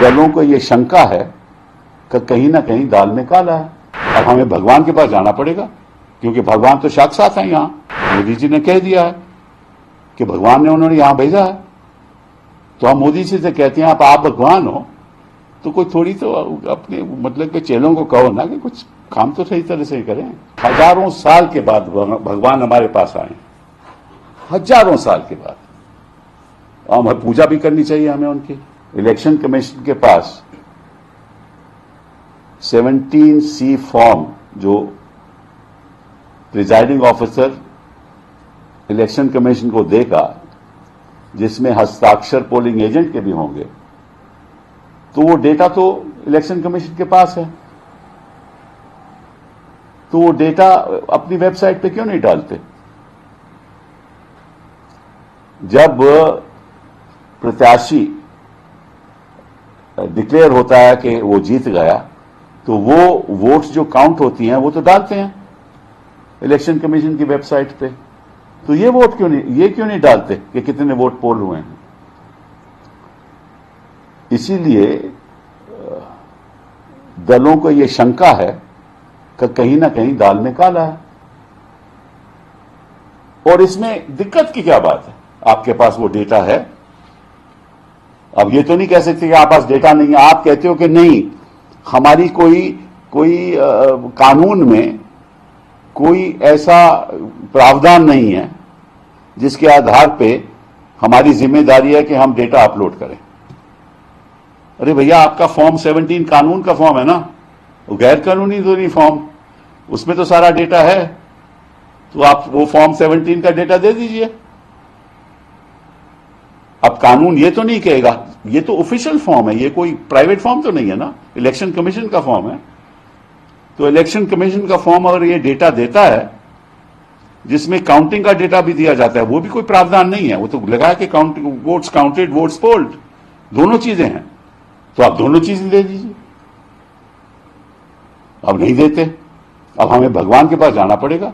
दलों को ये शंका है कि कहीं ना कहीं दाल में काला है। अब हमें भगवान के पास जाना पड़ेगा, क्योंकि भगवान तो साक्षात है यहां। मोदी जी ने कह दिया है कि भगवान ने उन्होंने यहां भेजा है। तो हम मोदी जी से कहते हैं आप भगवान हो तो कोई थोड़ी तो अपने मतलब के चेलों को कहो ना कि कुछ काम तो सही तरह से करें। हजारों साल के बाद भगवान हमारे पास आए, हजारों साल के बाद। हमें पूजा भी करनी चाहिए हमें उनकी। इलेक्शन कमीशन के पास 17C फॉर्म जो प्रिजाइडिंग ऑफिसर इलेक्शन कमीशन को देगा, जिसमें हस्ताक्षर पोलिंग एजेंट के भी होंगे, तो वो डेटा तो इलेक्शन कमीशन के पास है। तो वो डेटा अपनी वेबसाइट पे क्यों नहीं डालते? जब प्रत्याशी डिक्लेयर होता है कि वो जीत गया, तो वो वोट्स जो काउंट होती हैं वो तो डालते हैं इलेक्शन कमीशन की वेबसाइट पे। तो ये क्यों नहीं डालते कि कितने वोट पोल हुए हैं? इसीलिए दलों को ये शंका है कि कहीं ना कहीं दाल में काला है। और इसमें दिक्कत की क्या बात है? आपके पास वो डेटा है। अब ये तो नहीं कह सकते कि आप पास डेटा नहीं है। आप कहते हो कि नहीं, हमारी कोई कानून में कोई ऐसा प्रावधान नहीं है जिसके आधार पे हमारी जिम्मेदारी है कि हम डेटा अपलोड करें। अरे भैया, आपका फॉर्म 17 कानून का फॉर्म है ना, वो गैर कानूनी तो नहीं फॉर्म, उसमें तो सारा डेटा है। तो आप वो फॉर्म 17 का डेटा दे दीजिए। अब कानून ये तो नहीं कहेगा, ये तो ऑफिशियल फॉर्म है, ये कोई प्राइवेट फॉर्म तो नहीं है ना, इलेक्शन कमीशन का फॉर्म है। तो इलेक्शन कमीशन का फॉर्म अगर ये डेटा देता है, जिसमें काउंटिंग का डेटा भी दिया जाता है, वो भी कोई प्रावधान नहीं है। वो तो लगा कि वोट्स काउंटेड, वोट्स पोल्ड, दोनों चीजें हैं। तो आप दोनों चीजें दे दीजिए। अब नहीं देते। अब हमें भगवान के पास जाना पड़ेगा,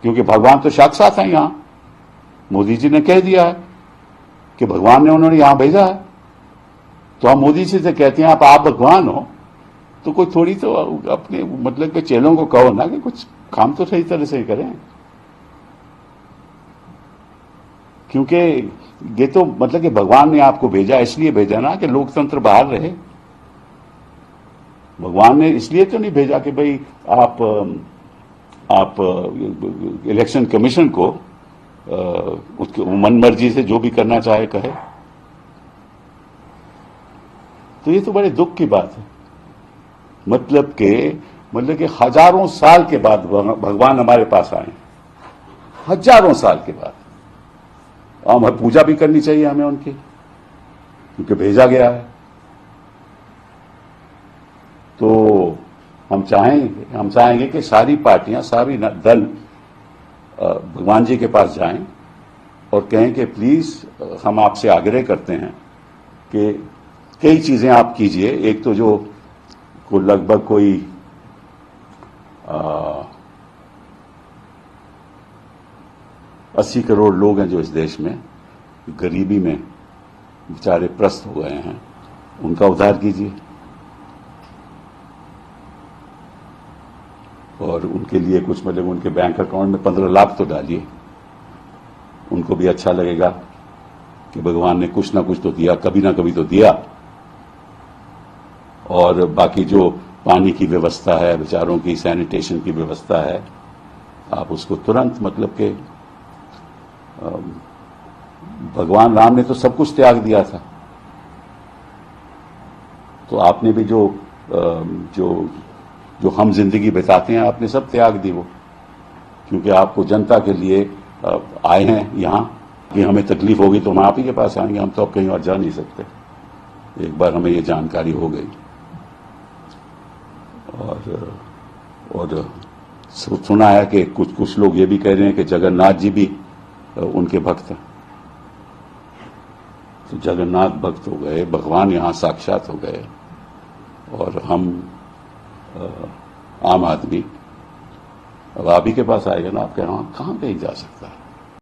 क्योंकि भगवान तो साक्षात है यहां। मोदी जी ने कह दिया है कि भगवान ने उन्होंने यहां भेजा है। तो हम मोदी जी से कहते हैं आप भगवान हो तो कोई थोड़ी तो अपने मतलब के चेलों को कहो ना कि कुछ काम तो सही तरह से करें। क्योंकि ये तो मतलब कि भगवान ने आपको भेजा, इसलिए भेजा ना कि लोकतंत्र बाहर रहे। भगवान ने इसलिए तो नहीं भेजा कि भाई आप इलेक्शन कमीशन को उसकी मन मर्जी से जो भी करना चाहे कहे। तो ये तो बड़े दुख की बात है। मतलब कि हजारों साल के बाद भगवान हमारे पास आए, हजारों साल के बाद। हमें पूजा भी करनी चाहिए हमें उनकी, क्योंकि भेजा गया है। तो हम चाहेंगे कि सारी पार्टियां, सारी दल भगवान जी के पास जाएं और कहें कि प्लीज हम आपसे आग्रह करते हैं कि कई चीजें आप कीजिए। एक तो जो लगभग कोई 80 करोड़ लोग हैं जो इस देश में गरीबी में बेचारे प्रस्त हो गए हैं, उनका उद्धार कीजिए। और उनके लिए कुछ मतलब उनके बैंक अकाउंट में 15 लाख तो डालिए। उनको भी अच्छा लगेगा कि भगवान ने कुछ ना कुछ तो दिया, कभी ना कभी तो दिया। और बाकी जो पानी की व्यवस्था है, बेचारों की सैनिटेशन की व्यवस्था है, आप उसको तुरंत मतलब के भगवान राम ने तो सब कुछ त्याग दिया था। तो आपने भी जो हम जिंदगी बिताते हैं, आपने सब त्याग दी वो, क्योंकि आपको जनता के लिए आए हैं यहां कि हमें तकलीफ होगी तो हम आप ही के पास आएंगे। हम तो अब कहीं और जा नहीं सकते। एक बार हमें ये जानकारी हो गई। और सुना है कि कुछ लोग ये भी कह रहे हैं कि जगन्नाथ जी भी उनके भक्त हैं। तो जगन्नाथ भक्त हो गए, भगवान यहां साक्षात हो गए, और हम आम आदमी अब आप ही के पास आएगा ना, आप कह रहे हो कहां कहीं जा सकता है।